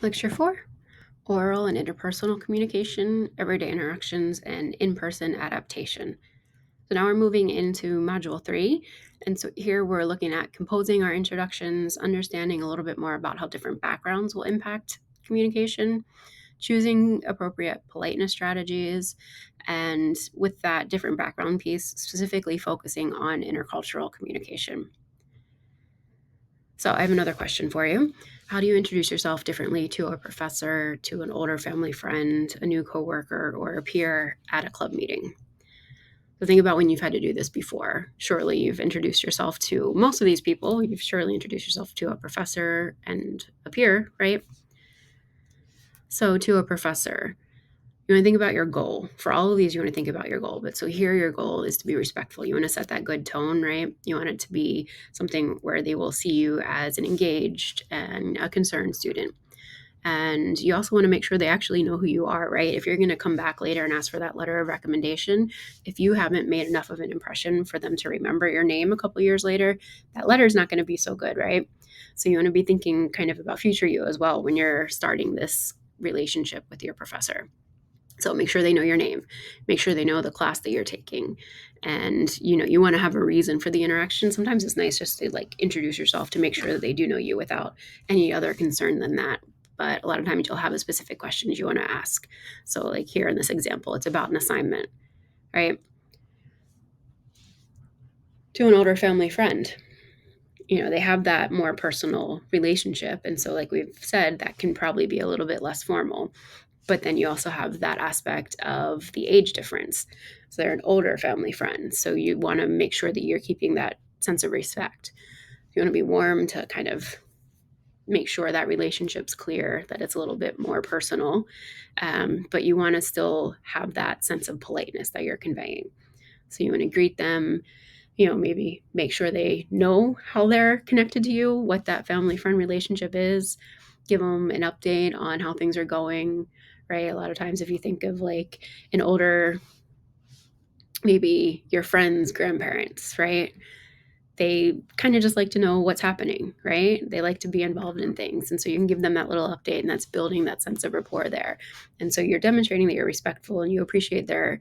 Lecture 4, Oral and Interpersonal Communication, Everyday Interactions, and In-Person Adaptation. So now we're moving into Module 3, and so here we're looking at composing our introductions, understanding a little bit more about how different backgrounds will impact communication, choosing appropriate politeness strategies, and with that different background piece, specifically focusing on intercultural communication. So I have another question for you. How do you introduce yourself differently to a professor, to an older family friend, a new coworker, or a peer at a club meeting? So think about when you've had to do this before. Surely you've introduced yourself to most of these people. You've surely introduced yourself to a professor and a peer, right? So to a professor, you want to think about your goal. For all of these, you want to think about your goal. But so here, your goal is to be respectful. You want to set that good tone, right? You want it to be something where they will see you as an engaged and a concerned student. And you also want to make sure they actually know who you are, right? If you're going to come back later and ask for that letter of recommendation, if you haven't made enough of an impression for them to remember your name a couple years later, that letter is not going to be so good, right? So you want to be thinking kind of about future you as well when you're starting this relationship with your professor. So make sure they know your name. Make sure they know the class that you're taking. And you want to have a reason for the interaction. Sometimes it's nice just to like introduce yourself to make sure that they do know you without any other concern than that. But a lot of times you'll have a specific questions you want to ask. So like here in this example, it's about an assignment, right? To an older family friend. They have that more personal relationship. And so, like we've said, that can probably be a little bit less formal. But then you also have that aspect of the age difference. So they're an older family friend. So you want to make sure that you're keeping that sense of respect. You want to be warm to kind of make sure that relationship's clear, that it's a little bit more personal. But you want to still have that sense of politeness that you're conveying. So you want to greet them, maybe make sure they know how they're connected to you, what that family friend relationship is, give them an update on how things are going, right? A lot of times, if you think of like an older, maybe your friend's grandparents, right? They kind of just like to know what's happening, right? They like to be involved in things. And so you can give them that little update, and that's building that sense of rapport there. And so you're demonstrating that you're respectful and you appreciate their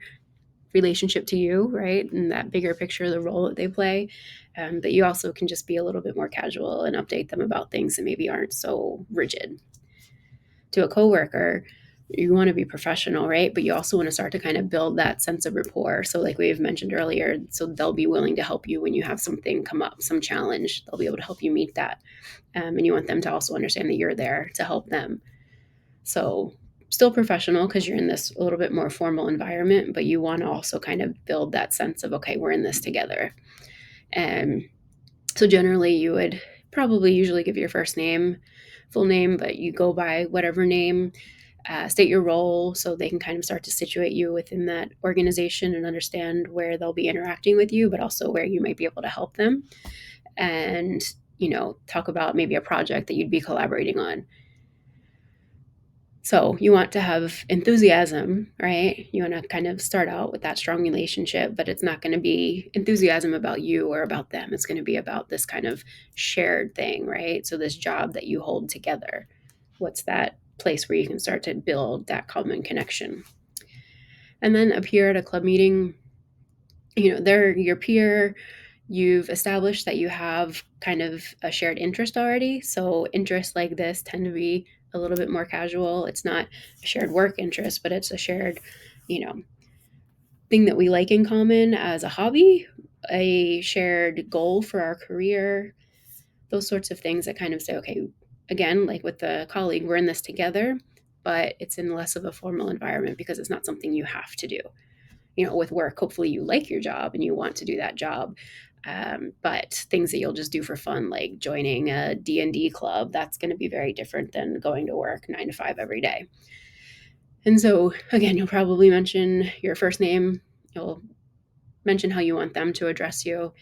relationship to you, right? And that bigger picture, the role that they play. But you also can just be a little bit more casual and update them about things that maybe aren't so rigid. To a coworker, you want to be professional, right? But you also want to start to kind of build that sense of rapport. So, like we've mentioned earlier, so they'll be willing to help you when you have something come up, some challenge. They'll be able to help you meet that. And you want them to also understand that you're there to help them. So, still professional because you're in this a little bit more formal environment, but you want to also kind of build that sense of, okay, we're in this together. And so, generally, you would probably usually give your first name, full name, but you go by whatever name. State your role so they can kind of start to situate you within that organization and understand where they'll be interacting with you, but also where you might be able to help them. And, talk about maybe a project that you'd be collaborating on. So you want to have enthusiasm, right? You want to kind of start out with that strong relationship, but it's not going to be enthusiasm about you or about them. It's going to be about this kind of shared thing, right? So this job that you hold together. What's that place where you can start to build that common connection? And then appear at a club meeting, they're your peer. You've established that you have kind of a shared interest already. So interests like this tend to be a little bit more casual. It's not a shared work interest, but it's a shared, you know, thing that we like in common as a hobby, a shared goal for our career, those sorts of things that kind of say, okay, again, like with the colleague, we're in this together, but it's in less of a formal environment because it's not something you have to do. With work, hopefully you like your job and you want to do that job. But things that you'll just do for fun, like joining a D&D club, that's going to be very different than going to work 9 to 5 every day. And so, again, you'll probably mention your first name. You'll mention how you want them to address you.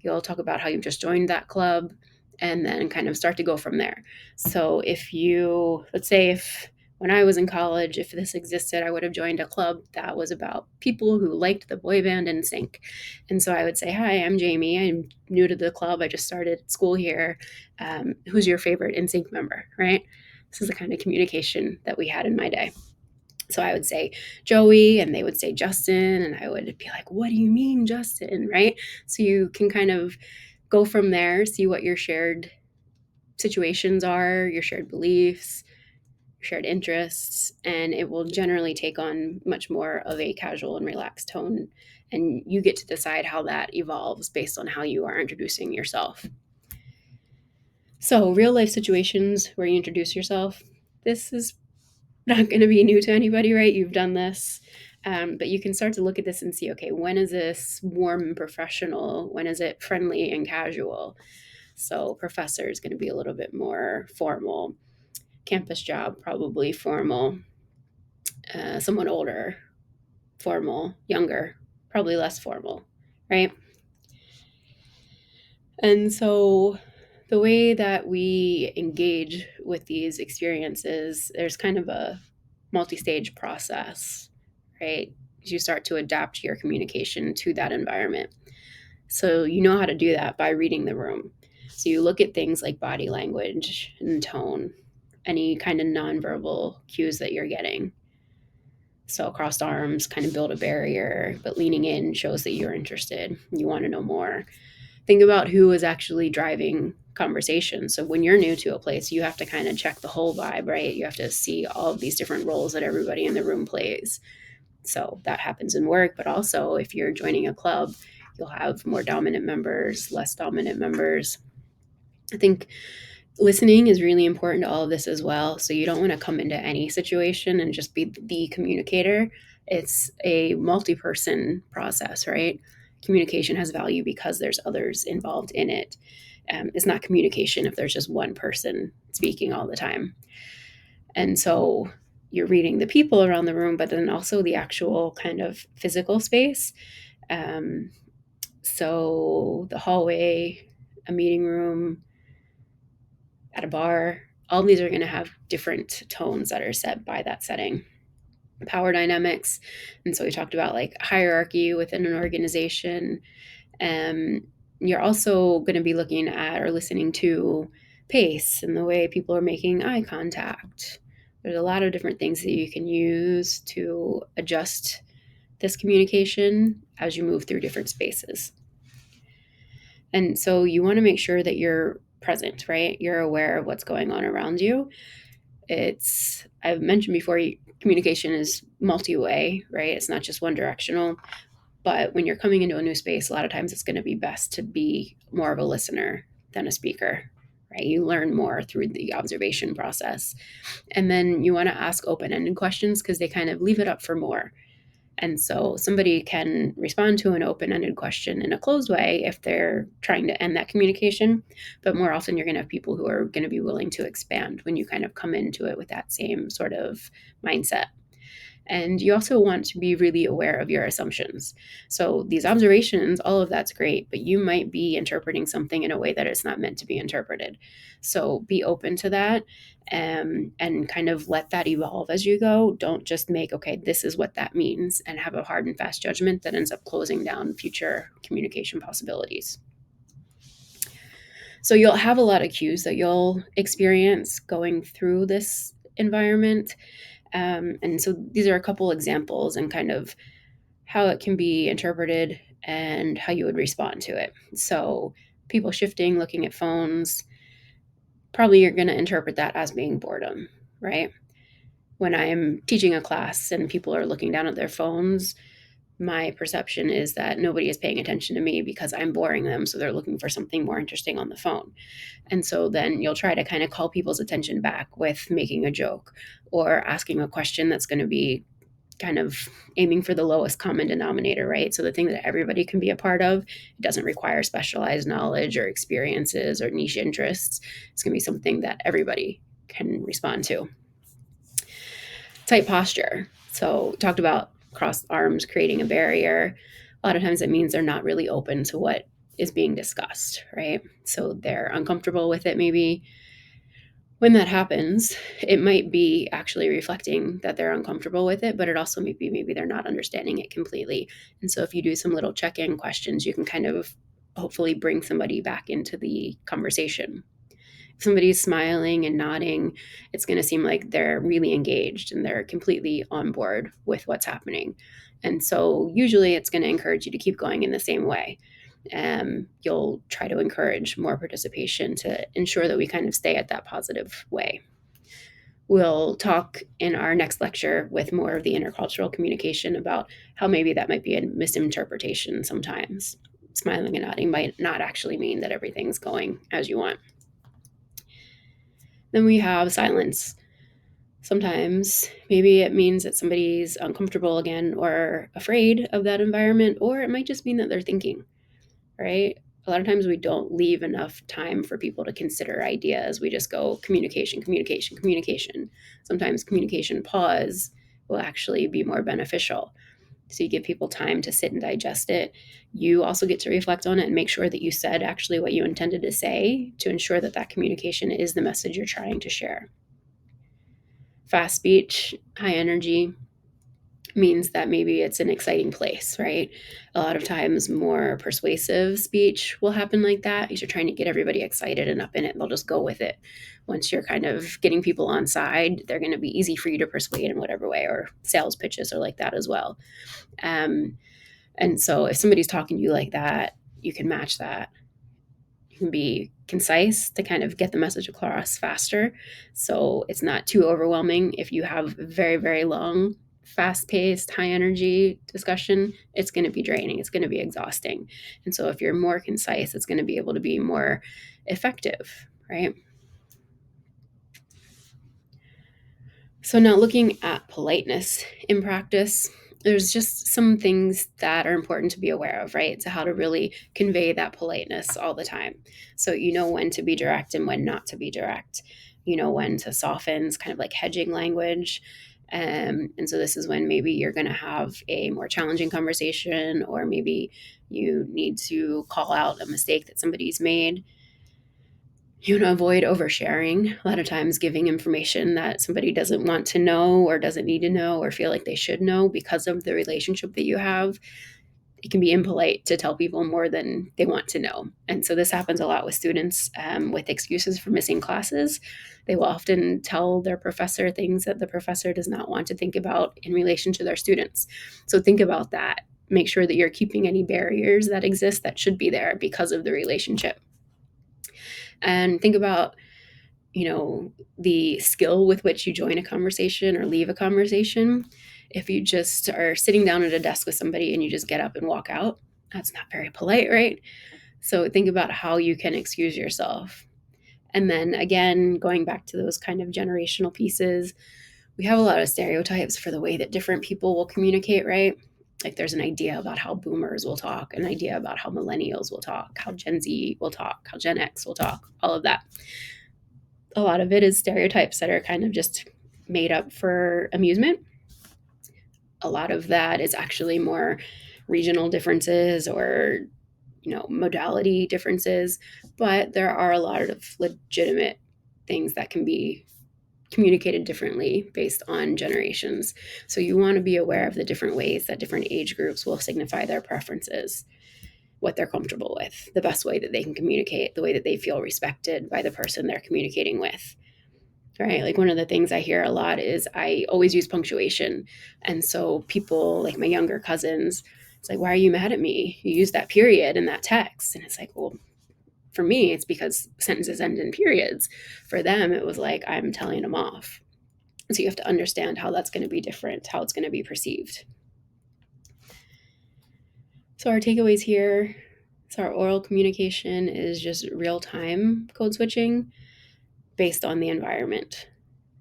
You'll talk about how you've just joined that club and then kind of start to go from there. So let's say if when I was in college, if this existed, I would have joined a club that was about people who liked the boy band NSYNC. And so I would say, hi, I'm Jamie. I'm new to the club. I just started school here. Who's your favorite NSYNC member, right? This is the kind of communication that we had in my day. So I would say Joey and they would say Justin, and I would be like, what do you mean, Justin? Right? So you can kind of go from there, see what your shared situations are, your shared beliefs, shared interests, and it will generally take on much more of a casual and relaxed tone. And you get to decide how that evolves based on how you are introducing yourself. So, real life situations where you introduce yourself, this is not going to be new to anybody, right? You've done this. But you can start to look at this and see, okay, when is this warm and professional? When is it friendly and casual? So, professor is going to be a little bit more formal. Campus job, probably formal. Someone older, formal. Younger, probably less formal, right? And so the way that we engage with these experiences, there's kind of a multi-stage process, right? As you start to adapt your communication to that environment. So you know how to do that by reading the room. So you look at things like body language and tone, any kind of nonverbal cues that you're getting. So crossed arms kind of build a barrier, but leaning in shows that you're interested. You want to know more. Think about who is actually driving conversation. So when you're new to a place, you have to kind of check the whole vibe, right? You have to see all of these different roles that everybody in the room plays. So that happens in work, but also if you're joining a club, you'll have more dominant members, less dominant members. I think listening is really important to all of this as well. So you don't want to come into any situation and just be the communicator. It's a multi-person process, right? Communication has value because there's others involved in it. It's not communication if there's just one person speaking all the time. And so you're reading the people around the room, but then also the actual kind of physical space. Um, so the hallway, a meeting room, at a bar, all of these are going to have different tones that are set by that setting. Power dynamics. And so we talked about like hierarchy within an organization. You're also going to be looking at or listening to pace and the way people are making eye contact. There's a lot of different things that you can use to adjust this communication as you move through different spaces. And so you want to make sure that you're present, right? You're aware of what's going on around you. I've mentioned before, communication is multi-way, right? It's not just one directional. But when you're coming into a new space, a lot of times it's going to be best to be more of a listener than a speaker, right? You learn more through the observation process. And then you want to ask open-ended questions because they kind of leave it up for more. And so somebody can respond to an open-ended question in a closed way if they're trying to end that communication. But more often, you're going to have people who are going to be willing to expand when you kind of come into it with that same sort of mindset. And you also want to be really aware of your assumptions. So these observations, all of that's great, but you might be interpreting something in a way that it's not meant to be interpreted. So be open to that, and kind of let that evolve as you go. Don't just make, okay, this is what that means, and have a hard and fast judgment that ends up closing down future communication possibilities. So you'll have a lot of cues that you'll experience going through this environment. And so these are a couple examples and kind of how it can be interpreted and how you would respond to it. So people shifting, looking at phones, probably you're going to interpret that as being boredom, right? When I'm teaching a class and people are looking down at their phones, my perception is that nobody is paying attention to me because I'm boring them. So they're looking for something more interesting on the phone. And so then you'll try to kind of call people's attention back with making a joke or asking a question that's going to be kind of aiming for the lowest common denominator, right? So the thing that everybody can be a part of, it doesn't require specialized knowledge or experiences or niche interests. It's going to be something that everybody can respond to. Tight posture. So talked about crossed arms creating a barrier. A lot of times it means they're not really open to what is being discussed, right? So they're uncomfortable with it maybe. When that happens, it might be actually reflecting that they're uncomfortable with it, but it also may be maybe they're not understanding it completely. And so if you do some little check-in questions, you can kind of hopefully bring somebody back into the conversation. If somebody's smiling and nodding, it's going to seem like they're really engaged and they're completely on board with what's happening. And so usually it's going to encourage you to keep going in the same way. You'll try to encourage more participation to ensure that we kind of stay at that positive way. We'll talk in our next lecture with more of the intercultural communication about how maybe that might be a misinterpretation sometimes. Smiling and nodding might not actually mean that everything's going as you want. Then we have silence. Sometimes maybe it means that somebody's uncomfortable again or afraid of that environment, or it might just mean that they're thinking, right? A lot of times we don't leave enough time for people to consider ideas. We just go communication, communication, communication. Sometimes communication pause will actually be more beneficial. So you give people time to sit and digest it. You also get to reflect on it and make sure that you said actually what you intended to say to ensure that that communication is the message you're trying to share. Fast speech, high energy, means that maybe it's an exciting place, right? A lot of times, more persuasive speech will happen like that. You're trying to get everybody excited and up in it, they'll just go with it. Once you're kind of getting people on side, they're going to be easy for you to persuade in whatever way, or sales pitches are like that as well. And so if somebody's talking to you like that, you can match that. You can be concise to kind of get the message across faster. So it's not too overwhelming. If you have very, very long, fast paced, high energy discussion, it's going to be draining. It's going to be exhausting. And so if you're more concise, it's going to be able to be more effective, right? So now looking at politeness in practice, there's just some things that are important to be aware of, right? So how to really convey that politeness all the time. So you know when to be direct and when not to be direct. You know when to soften, it's kind of like hedging language. And so this is when maybe you're going to have a more challenging conversation, or maybe you need to call out a mistake that somebody's made. You want to avoid oversharing. A lot of times, giving information that somebody doesn't want to know or doesn't need to know or feel like they should know because of the relationship that you have. It can be impolite to tell people more than they want to know. And so this happens a lot with students with excuses for missing classes. They will often tell their professor things that the professor does not want to think about in relation to their students. So think about that. Make sure that you're keeping any barriers that exist that should be there because of the relationship. And think about, the skill with which you join a conversation or leave a conversation. If you just are sitting down at a desk with somebody and you just get up and walk out, that's not very polite, right? So think about how you can excuse yourself. And then again, going back to those kind of generational pieces, we have a lot of stereotypes for the way that different people will communicate, right? Like there's an idea about how boomers will talk, an idea about how millennials will talk, how Gen Z will talk, how Gen X will talk, all of that. A lot of it is stereotypes that are kind of just made up for amusement. A lot of that is actually more regional differences or modality differences, but there are a lot of legitimate things that can be communicated differently based on generations. So you want to be aware of the different ways that different age groups will signify their preferences, what they're comfortable with, the best way that they can communicate, the way that they feel respected by the person they're communicating with. Right? Like one of the things I hear a lot is I always use punctuation. And so people like my younger cousins, it's like, why are you mad at me? You use that period in that text. And it's like, well, for me, it's because sentences end in periods. For them, it was like, I'm telling them off. So you have to understand how that's going to be different, how it's going to be perceived. So our takeaways here, so our oral communication is just real-time code switching based on the environment.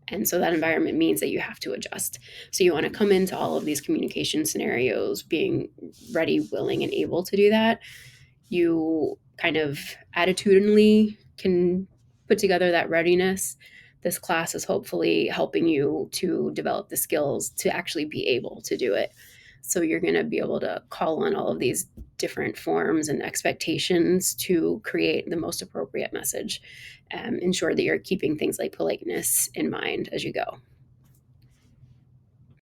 And so that environment means that you have to adjust. So you want to come into all of these communication scenarios being ready, willing, and able to do that. You kind of attitudinally can put together that readiness. This class is hopefully helping you to develop the skills to actually be able to do it. So you're going to be able to call on all of these different forms and expectations to create the most appropriate message. Ensure that you're keeping things like politeness in mind as you go.